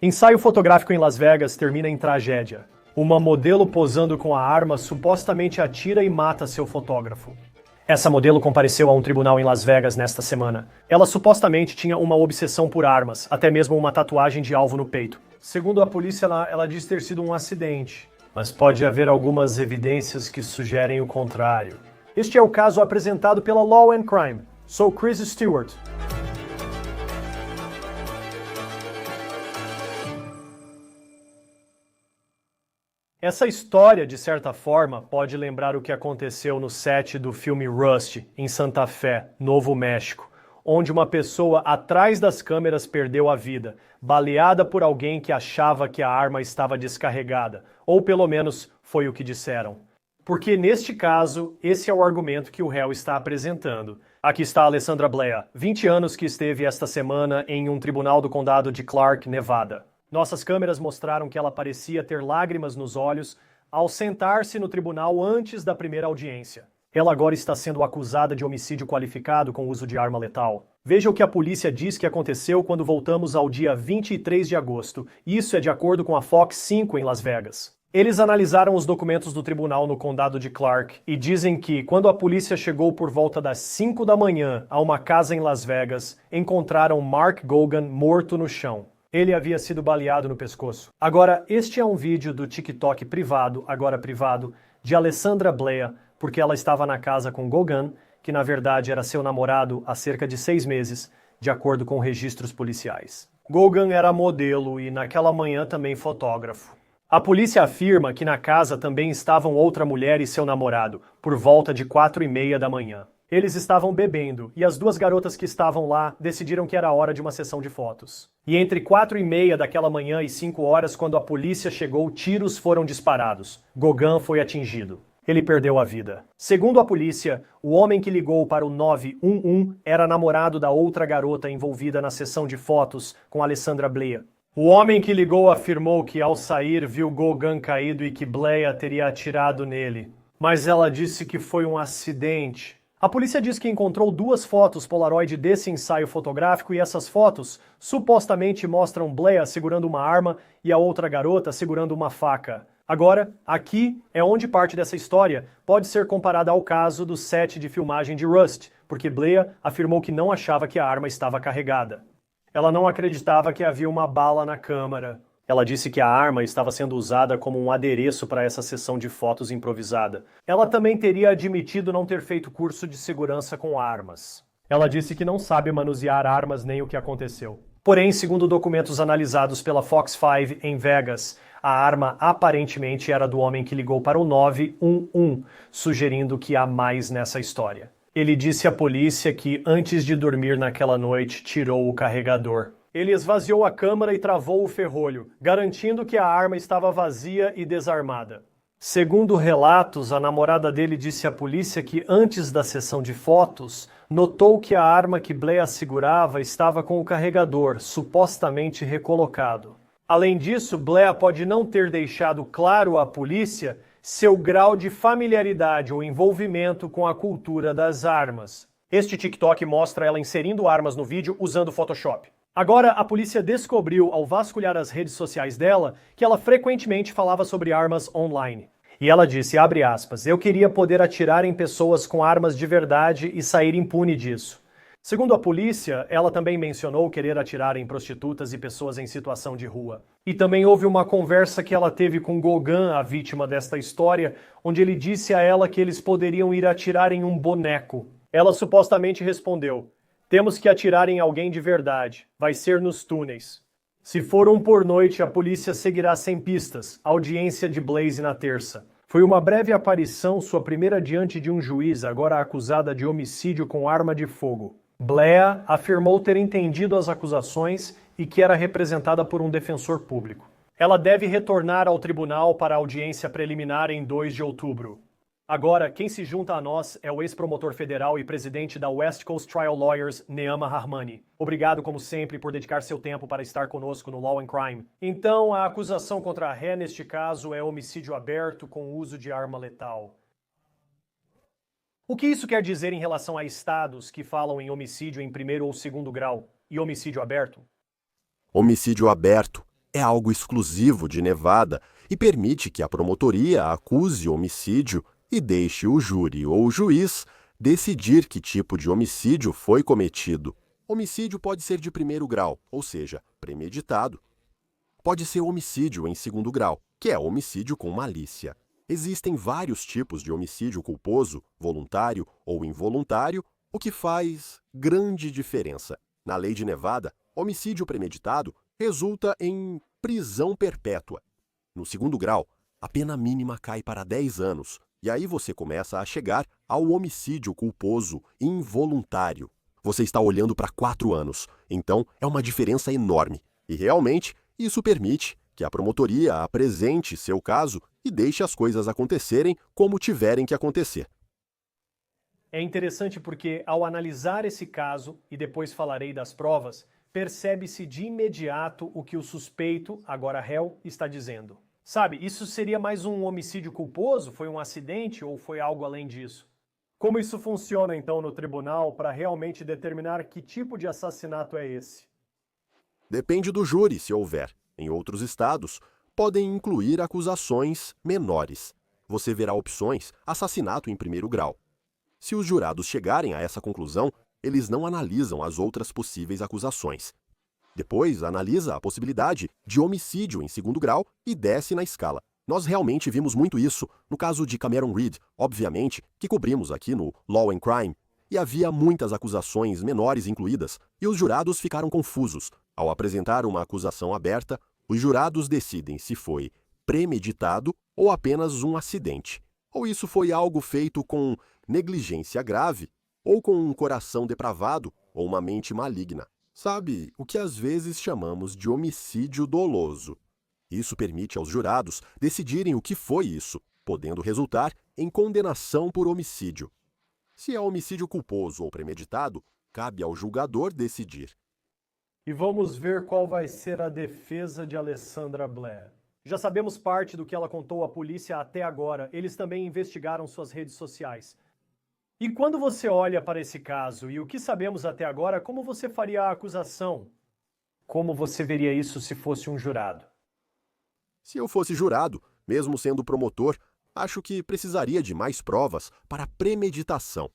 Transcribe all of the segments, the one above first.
Ensaio fotográfico em Las Vegas termina em tragédia. Uma modelo posando com a arma supostamente atira e mata seu fotógrafo. Essa modelo compareceu a um tribunal em Las Vegas nesta semana. Ela supostamente tinha uma obsessão por armas, até mesmo uma tatuagem de alvo no peito. Segundo a polícia, ela diz ter sido um acidente, mas pode haver algumas evidências que sugerem o contrário. Este é o caso apresentado pela Law and Crime. Sou Chris Stewart. Essa história, de certa forma, pode lembrar o que aconteceu no set do filme Rust, em Santa Fé, Novo México, onde uma pessoa atrás das câmeras perdeu a vida, baleada por alguém que achava que a arma estava descarregada, ou pelo menos foi o que disseram. Porque neste caso, esse é o argumento que o réu está apresentando. Aqui está a Alessandra Blea, 20 anos que esteve esta semana em um tribunal do condado de Clark, Nevada. Nossas câmeras mostraram que ela parecia ter lágrimas nos olhos ao sentar-se no tribunal antes da primeira audiência. Ela agora está sendo acusada de homicídio qualificado com uso de arma letal. Veja o que a polícia diz que aconteceu quando voltamos ao dia 23 de agosto. Isso é de acordo com a Fox 5 em Las Vegas. Eles analisaram os documentos do tribunal no condado de Clark e dizem que, quando a polícia chegou por volta das 5 da manhã a uma casa em Las Vegas, encontraram Mark Gogan morto no chão. Ele havia sido baleado no pescoço. Agora, este é um vídeo do TikTok privado, agora privado, de Alessandra Blea, porque ela estava na casa com Gogan, que na verdade era seu namorado há cerca de 6 meses, de acordo com registros policiais. Gogan era modelo e naquela manhã também fotógrafo. A polícia afirma que na casa também estavam outra mulher e seu namorado, por volta de 4h30 da manhã. Eles estavam bebendo, e as duas garotas que estavam lá decidiram que era hora de uma sessão de fotos. E entre 4h30 daquela manhã e 5 horas, quando a polícia chegou, tiros foram disparados. Gogan foi atingido. Ele perdeu a vida. Segundo a polícia, o homem que ligou para o 911 era namorado da outra garota envolvida na sessão de fotos com Alessandra Blea. O homem que ligou afirmou que ao sair viu Gogan caído e que Blea teria atirado nele. Mas ela disse que foi um acidente. A polícia diz que encontrou 2 fotos Polaroid desse ensaio fotográfico e essas fotos supostamente mostram Blea segurando uma arma e a outra garota segurando uma faca. Agora, aqui é onde parte dessa história pode ser comparada ao caso do set de filmagem de Rust, porque Blea afirmou que não achava que a arma estava carregada. Ela não acreditava que havia uma bala na câmara. Ela disse que a arma estava sendo usada como um adereço para essa sessão de fotos improvisada. Ela também teria admitido não ter feito curso de segurança com armas. Ela disse que não sabe manusear armas nem o que aconteceu. Porém, segundo documentos analisados pela Fox 5 em Vegas, a arma aparentemente era do homem que ligou para o 911, sugerindo que há mais nessa história. Ele disse à polícia que, antes de dormir naquela noite, tirou o carregador. Ele esvaziou a câmara e travou o ferrolho, garantindo que a arma estava vazia e desarmada. Segundo relatos, a namorada dele disse à polícia que antes da sessão de fotos, notou que a arma que Blea segurava estava com o carregador, supostamente recolocado. Além disso, Blea pode não ter deixado claro à polícia seu grau de familiaridade ou envolvimento com a cultura das armas. Este TikTok mostra ela inserindo armas no vídeo usando Photoshop. Agora, a polícia descobriu, ao vasculhar as redes sociais dela, que ela frequentemente falava sobre armas online. E ela disse, abre aspas, eu queria poder atirar em pessoas com armas de verdade e sair impune disso. Segundo a polícia, ela também mencionou querer atirar em prostitutas e pessoas em situação de rua. E também houve uma conversa que ela teve com Gogan, a vítima desta história, onde ele disse a ela que eles poderiam ir atirar em um boneco. Ela supostamente respondeu, temos que atirar em alguém de verdade. Vai ser nos túneis. Se for um por noite, a polícia seguirá sem pistas. Audiência de Blaze na terça. Foi uma breve aparição, sua primeira diante de um juiz, agora acusada de homicídio com arma de fogo. Blea afirmou ter entendido as acusações e que era representada por um defensor público. Ela deve retornar ao tribunal para a audiência preliminar em 2 de outubro. Agora, quem se junta a nós é o ex-promotor federal e presidente da West Coast Trial Lawyers, Neama Rahmani. Obrigado, como sempre, por dedicar seu tempo para estar conosco no Law and Crime. Então, a acusação contra a ré neste caso é homicídio aberto com uso de arma letal. O que isso quer dizer em relação a estados que falam em homicídio em primeiro ou segundo grau e homicídio aberto? Homicídio aberto é algo exclusivo de Nevada e permite que a promotoria acuse homicídio e deixe o júri ou o juiz decidir que tipo de homicídio foi cometido. Homicídio pode ser de primeiro grau, ou seja, premeditado. Pode ser homicídio em segundo grau, que é homicídio com malícia. Existem vários tipos de homicídio culposo, voluntário ou involuntário, o que faz grande diferença. Na lei de Nevada, homicídio premeditado resulta em prisão perpétua. No segundo grau, a pena mínima cai para 10 anos, e aí você começa a chegar ao homicídio culposo involuntário. Você está olhando para 4 anos, então é uma diferença enorme. E realmente, isso permite que a promotoria apresente seu caso e deixe as coisas acontecerem como tiverem que acontecer. É interessante porque, ao analisar esse caso, e depois falarei das provas, percebe-se de imediato o que o suspeito, agora réu, está dizendo. Sabe, isso seria mais um homicídio culposo? Foi um acidente ou foi algo além disso? Como isso funciona então no tribunal para realmente determinar que tipo de assassinato é esse? Depende do júri, se houver. Em outros estados, podem incluir acusações menores. Você verá opções assassinato em primeiro grau. Se os jurados chegarem a essa conclusão, eles não analisam as outras possíveis acusações. Depois, analisa a possibilidade de homicídio em segundo grau e desce na escala. Nós realmente vimos muito isso no caso de Cameron Reed, obviamente, que cobrimos aqui no Law and Crime, e havia muitas acusações menores incluídas, e os jurados ficaram confusos. Ao apresentar uma acusação aberta, os jurados decidem se foi premeditado ou apenas um acidente. Ou isso foi algo feito com negligência grave, ou com um coração depravado ou uma mente maligna. Sabe, o que às vezes chamamos de homicídio doloso. Isso permite aos jurados decidirem o que foi isso, podendo resultar em condenação por homicídio. Se é homicídio culposo ou premeditado, cabe ao julgador decidir. E vamos ver qual vai ser a defesa de Alessandra Blair. Já sabemos parte do que ela contou à polícia até agora. Eles também investigaram suas redes sociais. E quando você olha para esse caso e o que sabemos até agora, como você faria a acusação? Como você veria isso se fosse um jurado? Se eu fosse jurado, mesmo sendo promotor, acho que precisaria de mais provas para premeditação.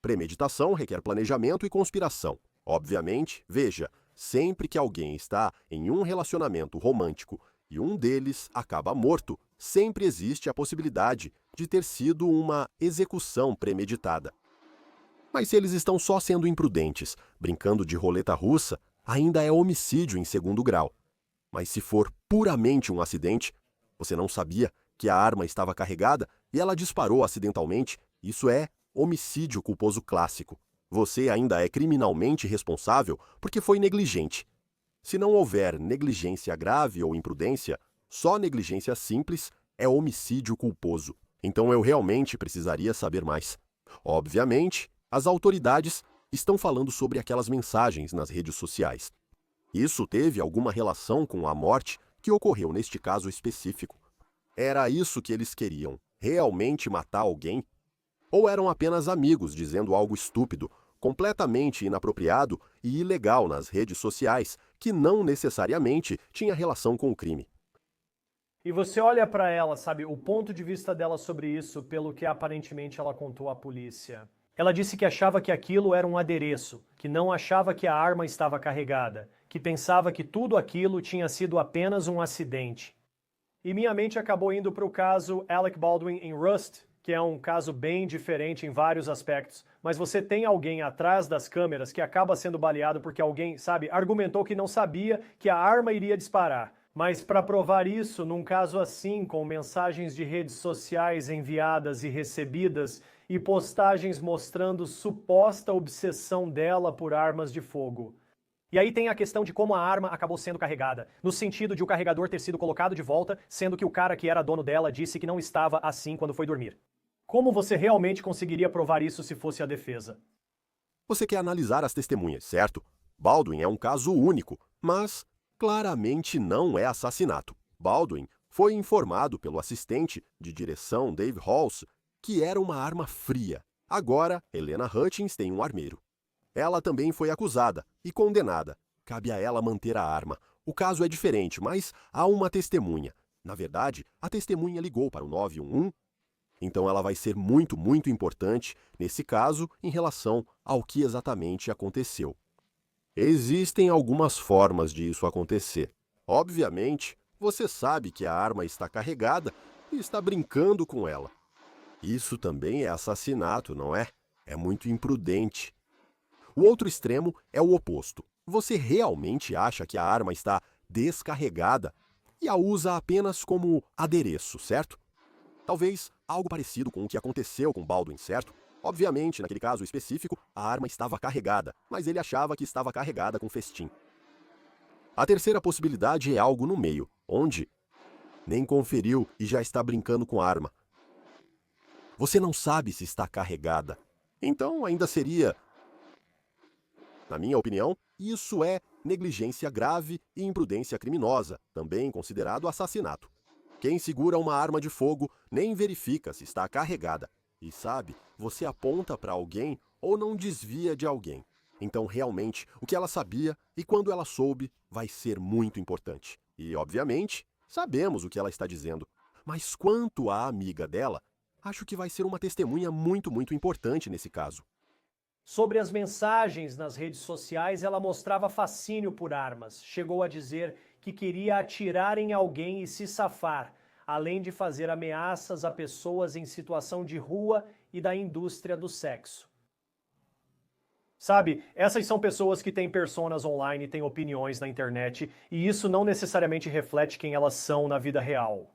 Premeditação requer planejamento e conspiração. Obviamente, veja, sempre que alguém está em um relacionamento romântico e um deles acaba morto, sempre existe a possibilidade de ter sido uma execução premeditada. Mas se eles estão só sendo imprudentes, brincando de roleta russa, ainda é homicídio em segundo grau. Mas se for puramente um acidente, você não sabia que a arma estava carregada e ela disparou acidentalmente, isso é homicídio culposo clássico. Você ainda é criminalmente responsável porque foi negligente. Se não houver negligência grave ou imprudência, só negligência simples é homicídio culposo. Então eu realmente precisaria saber mais. Obviamente, as autoridades estão falando sobre aquelas mensagens nas redes sociais. Isso teve alguma relação com a morte que ocorreu neste caso específico? Era isso que eles queriam? Realmente matar alguém? Ou eram apenas amigos dizendo algo estúpido, completamente inapropriado e ilegal nas redes sociais, que não necessariamente tinha relação com o crime? E você olha para ela, sabe, o ponto de vista dela sobre isso, pelo que aparentemente ela contou à polícia. Ela disse que achava que aquilo era um adereço, que não achava que a arma estava carregada, que pensava que tudo aquilo tinha sido apenas um acidente. E minha mente acabou indo para o caso Alec Baldwin em Rust, que é um caso bem diferente em vários aspectos, mas você tem alguém atrás das câmeras que acaba sendo baleado porque alguém, sabe, argumentou que não sabia que a arma iria disparar. Mas para provar isso, num caso assim, com mensagens de redes sociais enviadas e recebidas e postagens mostrando suposta obsessão dela por armas de fogo. E aí tem a questão de como a arma acabou sendo carregada, no sentido de o carregador ter sido colocado de volta, sendo que o cara que era dono dela disse que não estava assim quando foi dormir. Como você realmente conseguiria provar isso se fosse a defesa? Você quer analisar as testemunhas, certo? Baldwin é um caso único, mas claramente não é assassinato. Baldwin foi informado pelo assistente de direção Dave Halls que era uma arma fria. Agora, Helena Hutchins tem um armeiro. Ela também foi acusada e condenada. Cabe a ela manter a arma, O caso é diferente, mas há uma testemunha. Na verdade, a testemunha ligou para o 911, então ela vai ser muito, muito importante nesse caso em relação ao que exatamente aconteceu. Existem algumas formas de isso acontecer. Obviamente, você sabe que a arma está carregada e está brincando com ela. Isso também é assassinato, não é? É muito imprudente. O outro extremo é o oposto. Você realmente acha que a arma está descarregada e a usa apenas como adereço, certo? Talvez algo parecido com o que aconteceu com Baldwin, certo? Obviamente, naquele caso específico, a arma estava carregada, mas ele achava que estava carregada com festim. A terceira possibilidade é algo no meio, onde nem conferiu e já está brincando com a arma. Você não sabe se está carregada. Então ainda seria, na minha opinião, isso é negligência grave e imprudência criminosa, também considerado assassinato. Quem segura uma arma de fogo nem verifica se está carregada. E sabe, você aponta para alguém ou não desvia de alguém. Então, realmente, o que ela sabia e quando ela soube vai ser muito importante. E, obviamente, sabemos o que ela está dizendo. Mas quanto à amiga dela, acho que vai ser uma testemunha muito, muito importante nesse caso. Sobre as mensagens nas redes sociais, ela mostrava fascínio por armas. Chegou a dizer que queria atirar em alguém e se safar, além de fazer ameaças a pessoas em situação de rua e da indústria do sexo. Sabe, essas são pessoas que têm personas online e têm opiniões na internet, e isso não necessariamente reflete quem elas são na vida real.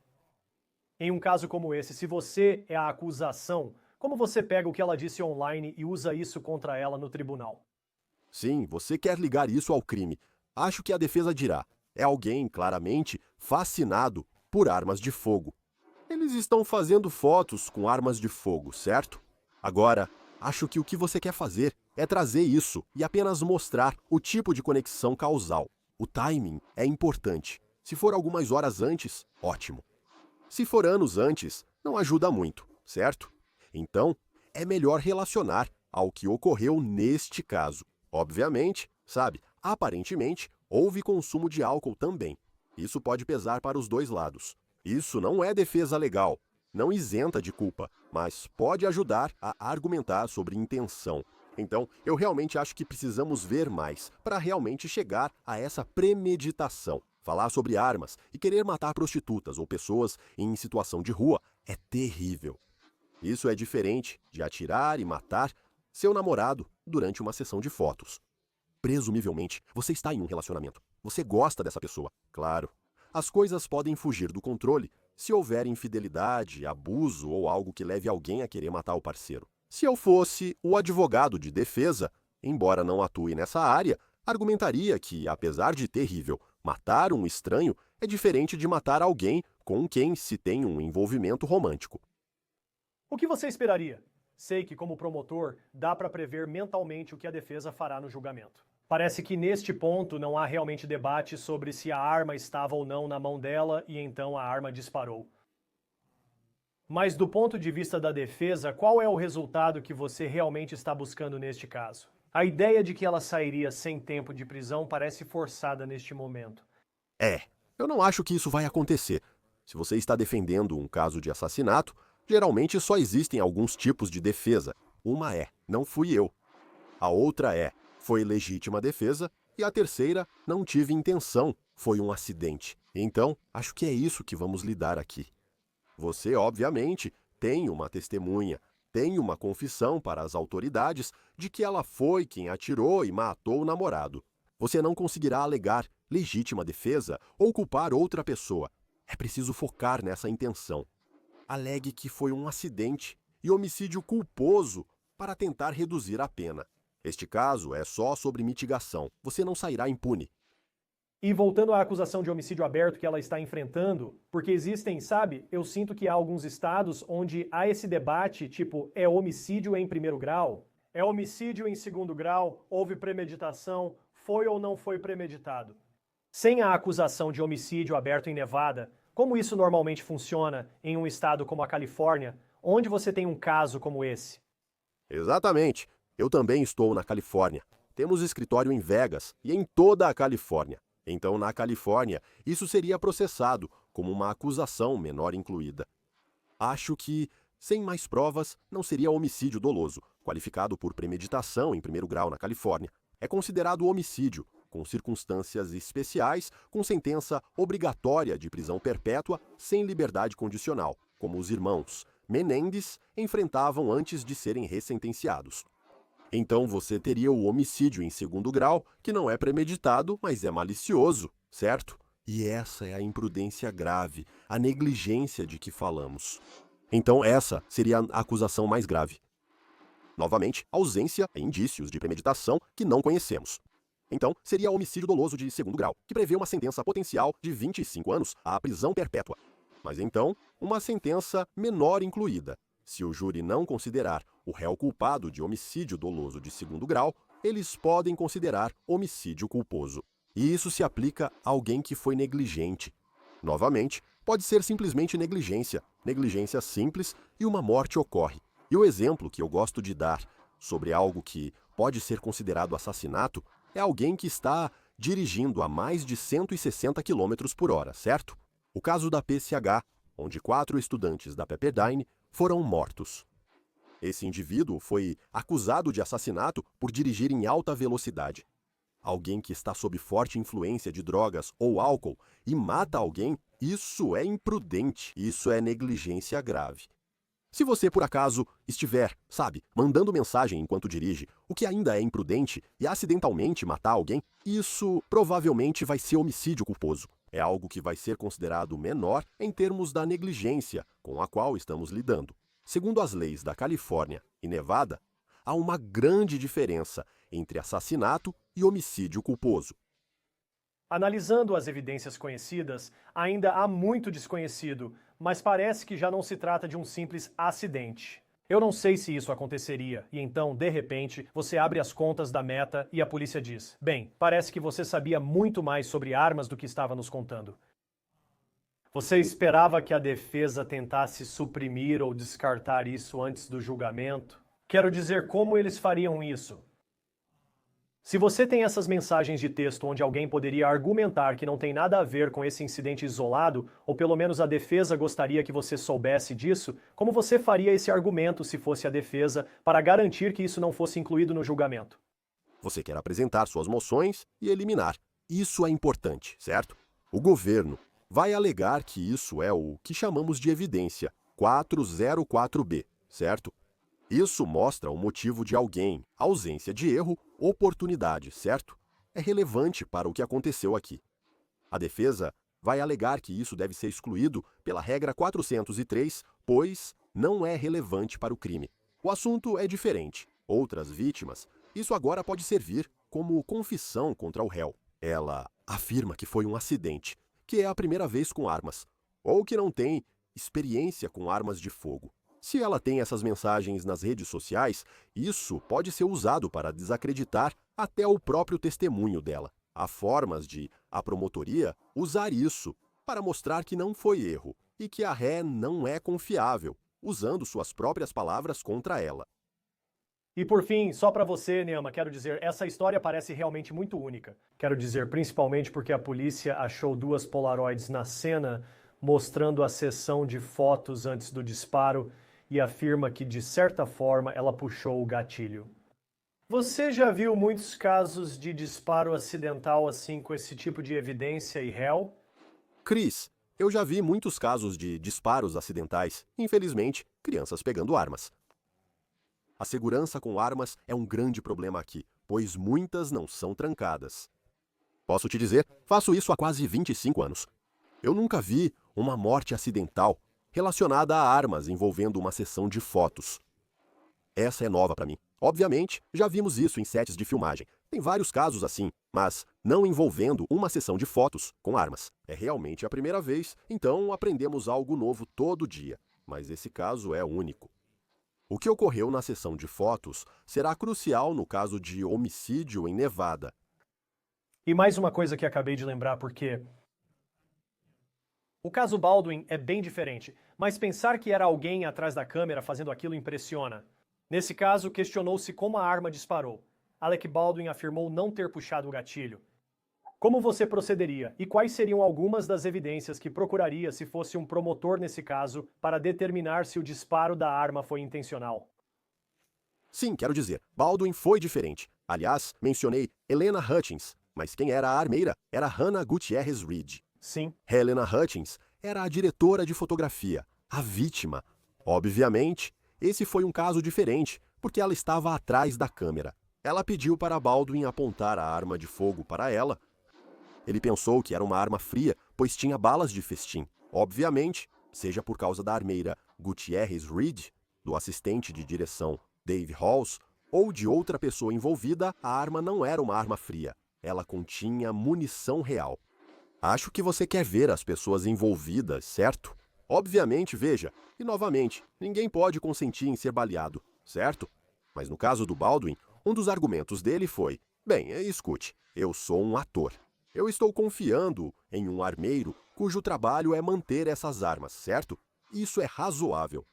Em um caso como esse, se você é a acusação, como você pega o que ela disse online e usa isso contra ela no tribunal? Sim, você quer ligar isso ao crime. Acho que a defesa dirá. É alguém, claramente, fascinado por armas de fogo. Eles estão fazendo fotos com armas de fogo, certo? Agora, acho que o que você quer fazer é trazer isso e apenas mostrar o tipo de conexão causal. O timing é importante. Se for algumas horas antes, ótimo. Se for anos antes, não ajuda muito, certo? Então, é melhor relacionar ao que ocorreu neste caso. Obviamente, sabe, aparentemente, houve consumo de álcool também. Isso pode pesar para os dois lados. Isso não é defesa legal, não isenta de culpa, mas pode ajudar a argumentar sobre intenção. Então, eu realmente acho que precisamos ver mais para realmente chegar a essa premeditação. Falar sobre armas e querer matar prostitutas ou pessoas em situação de rua é terrível. Isso é diferente de atirar e matar seu namorado durante uma sessão de fotos. Presumivelmente, você está em um relacionamento. Você gosta dessa pessoa, claro. As coisas podem fugir do controle se houver infidelidade, abuso ou algo que leve alguém a querer matar o parceiro. Se eu fosse o advogado de defesa, embora não atue nessa área, argumentaria que, apesar de terrível, matar um estranho é diferente de matar alguém com quem se tem um envolvimento romântico. O que você esperaria? Sei que, como promotor, dá para prever mentalmente o que a defesa fará no julgamento. Parece que neste ponto não há realmente debate sobre se a arma estava ou não na mão dela e então a arma disparou. Mas do ponto de vista da defesa, qual é o resultado que você realmente está buscando neste caso? A ideia de que ela sairia sem tempo de prisão parece forçada neste momento. Eu não acho que isso vai acontecer. Se você está defendendo um caso de assassinato, geralmente só existem alguns tipos de defesa. Uma é, não fui eu. A outra é, foi legítima defesa. E a terceira, não tive intenção, foi um acidente. Então, acho que é isso que vamos lidar aqui. Você, obviamente, tem uma testemunha, tem uma confissão para as autoridades de que ela foi quem atirou e matou o namorado. Você não conseguirá alegar legítima defesa ou culpar outra pessoa. É preciso focar nessa intenção. Alegue que foi um acidente e homicídio culposo para tentar reduzir a pena. Este caso é só sobre mitigação. Você não sairá impune. E voltando à acusação de homicídio aberto que ela está enfrentando, porque existem, sabe, eu sinto que há alguns estados onde há esse debate, tipo, é homicídio em primeiro grau? É homicídio em segundo grau? Houve premeditação? Foi ou não foi premeditado? Sem a acusação de homicídio aberto em Nevada, como isso normalmente funciona em um estado como a Califórnia, onde você tem um caso como esse? Exatamente. Eu também estou na Califórnia. Temos escritório em Vegas e em toda a Califórnia. Então, na Califórnia, isso seria processado como uma acusação menor incluída. Acho que, sem mais provas, não seria homicídio doloso, qualificado por premeditação em primeiro grau na Califórnia. É considerado homicídio, com circunstâncias especiais, com sentença obrigatória de prisão perpétua sem liberdade condicional, como os irmãos Menendez enfrentavam antes de serem ressentenciados. Então você teria o homicídio em segundo grau, que não é premeditado, mas é malicioso, certo? E essa é a imprudência grave, a negligência de que falamos. Então essa seria a acusação mais grave. Novamente, ausência e indícios de premeditação que não conhecemos. Então, seria homicídio doloso de segundo grau, que prevê uma sentença potencial de 25 anos à prisão perpétua. Mas então, uma sentença menor incluída. Se o júri não considerar o réu culpado de homicídio doloso de segundo grau, eles podem considerar homicídio culposo. E isso se aplica a alguém que foi negligente. Novamente, pode ser simplesmente negligência simples, e uma morte ocorre. E o exemplo que eu gosto de dar sobre algo que pode ser considerado assassinato é alguém que está dirigindo a mais de 160 km por hora, certo? O caso da PCH, onde 4 estudantes da Pepperdine foram mortos. Esse indivíduo foi acusado de assassinato por dirigir em alta velocidade. Alguém que está sob forte influência de drogas ou álcool e mata alguém, isso é imprudente, isso é negligência grave. Se você, por acaso, estiver, mandando mensagem enquanto dirige, o que ainda é imprudente, e acidentalmente matar alguém, isso provavelmente vai ser homicídio culposo. É algo que vai ser considerado menor em termos da negligência com a qual estamos lidando. Segundo as leis da Califórnia e Nevada, há uma grande diferença entre assassinato e homicídio culposo. Analisando as evidências conhecidas, ainda há muito desconhecido, mas parece que já não se trata de um simples acidente. Eu não sei se isso aconteceria, e então, de repente, você abre as contas da Meta e a polícia diz: bem, parece que você sabia muito mais sobre armas do que estava nos contando. Você esperava que a defesa tentasse suprimir ou descartar isso antes do julgamento? Quero dizer, como eles fariam isso? Se você tem essas mensagens de texto onde alguém poderia argumentar que não tem nada a ver com esse incidente isolado, ou pelo menos a defesa gostaria que você soubesse disso, como você faria esse argumento se fosse a defesa para garantir que isso não fosse incluído no julgamento? Você quer apresentar suas moções e eliminar. Isso é importante, certo? O governo vai alegar que isso é o que chamamos de evidência 404B, certo? Isso mostra o motivo de alguém, ausência de erro, oportunidade, certo? É relevante para o que aconteceu aqui. A defesa vai alegar que isso deve ser excluído pela regra 403, pois não é relevante para o crime. O assunto é diferente. Outras vítimas, isso agora pode servir como confissão contra o réu. Ela afirma que foi um acidente, que é a primeira vez com armas, ou que não tem experiência com armas de fogo. Se ela tem essas mensagens nas redes sociais, isso pode ser usado para desacreditar até o próprio testemunho dela. Há formas de a promotoria usar isso para mostrar que não foi erro e que a ré não é confiável, usando suas próprias palavras contra ela. E por fim, só para você, Neama, quero dizer, essa história parece realmente muito única. Quero dizer, principalmente porque a polícia achou 2 Polaroids na cena, mostrando a sessão de fotos antes do disparo, e afirma que, de certa forma, ela puxou o gatilho. Você já viu muitos casos de disparo acidental assim com esse tipo de evidência e réu? Chris, eu já vi muitos casos de disparos acidentais, infelizmente, crianças pegando armas. A segurança com armas é um grande problema aqui, pois muitas não são trancadas. Posso te dizer, faço isso há quase 25 anos. Eu nunca vi uma morte acidental relacionada a armas envolvendo uma sessão de fotos. Essa é nova para mim. Obviamente, já vimos isso em sets de filmagem. Tem vários casos assim, mas não envolvendo uma sessão de fotos com armas. É realmente a primeira vez, então aprendemos algo novo todo dia. Mas esse caso é único. O que ocorreu na sessão de fotos será crucial no caso de homicídio em Nevada. E mais uma coisa que acabei de lembrar, porque o caso Baldwin é bem diferente, mas pensar que era alguém atrás da câmera fazendo aquilo impressiona. Nesse caso, questionou-se como a arma disparou. Alec Baldwin afirmou não ter puxado o gatilho. Como você procederia e quais seriam algumas das evidências que procuraria se fosse um promotor nesse caso para determinar se o disparo da arma foi intencional? Sim, quero dizer, Baldwin foi diferente. Aliás, mencionei Helena Hutchins, mas quem era a armeira era Hannah Gutierrez Reed. Sim. Helena Hutchins era a diretora de fotografia, a vítima. Obviamente, esse foi um caso diferente, porque ela estava atrás da câmera. Ela pediu para Baldwin apontar a arma de fogo para ela. Ele pensou que era uma arma fria, pois tinha balas de festim. Obviamente, seja por causa da armeira Gutierrez Reed, do assistente de direção Dave Halls, ou de outra pessoa envolvida, a arma não era uma arma fria. Ela continha munição real. Acho que você quer ver as pessoas envolvidas, certo? Obviamente, veja, e novamente, ninguém pode consentir em ser baleado, certo? Mas no caso do Baldwin, um dos argumentos dele foi: bem, escute, eu sou um ator. Eu estou confiando em um armeiro cujo trabalho é manter essas armas, certo? Isso é razoável.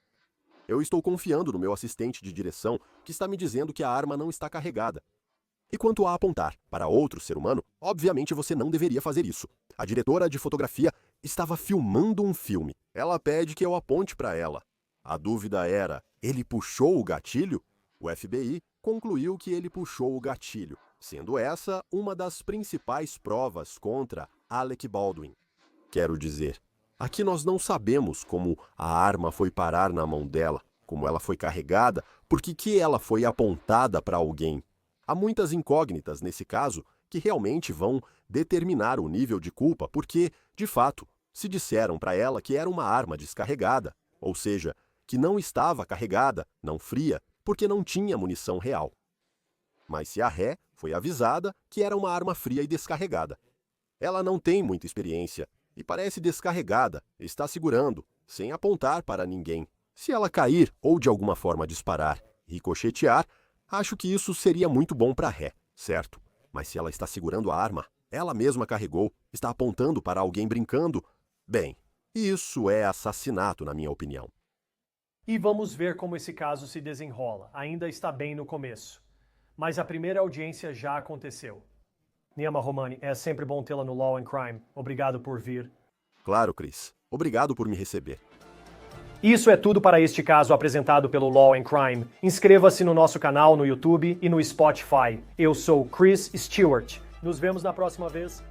Eu estou confiando no meu assistente de direção que está me dizendo que a arma não está carregada. E quanto a apontar para outro ser humano, obviamente você não deveria fazer isso. A diretora de fotografia estava filmando um filme. Ela pede que eu aponte para ela. A dúvida era: ele puxou o gatilho? O FBI concluiu que ele puxou o gatilho, sendo essa uma das principais provas contra Alec Baldwin. Quero dizer, aqui nós não sabemos como a arma foi parar na mão dela, como ela foi carregada, porque que ela foi apontada para alguém. Há muitas incógnitas nesse caso que realmente vão determinar o nível de culpa, porque, de fato, se disseram para ela que era uma arma descarregada, ou seja, que não estava carregada, não fria, porque não tinha munição real. Mas se a ré foi avisada que era uma arma fria e descarregada. Ela não tem muita experiência e parece descarregada, está segurando, sem apontar para ninguém. Se ela cair ou de alguma forma disparar e ricochetear, acho que isso seria muito bom para a ré, certo? Mas se ela está segurando a arma, ela mesma carregou, está apontando para alguém brincando, bem, isso é assassinato, na minha opinião. E vamos ver como esse caso se desenrola. Ainda está bem no começo. Mas a primeira audiência já aconteceu. Niyama Romani, é sempre bom tê-la no Law and Crime. Obrigado por vir. Claro, Chris. Obrigado por me receber. Isso é tudo para este caso apresentado pelo Law and Crime. Inscreva-se no nosso canal no YouTube e no Spotify. Eu sou Chris Stewart. Nos vemos na próxima vez.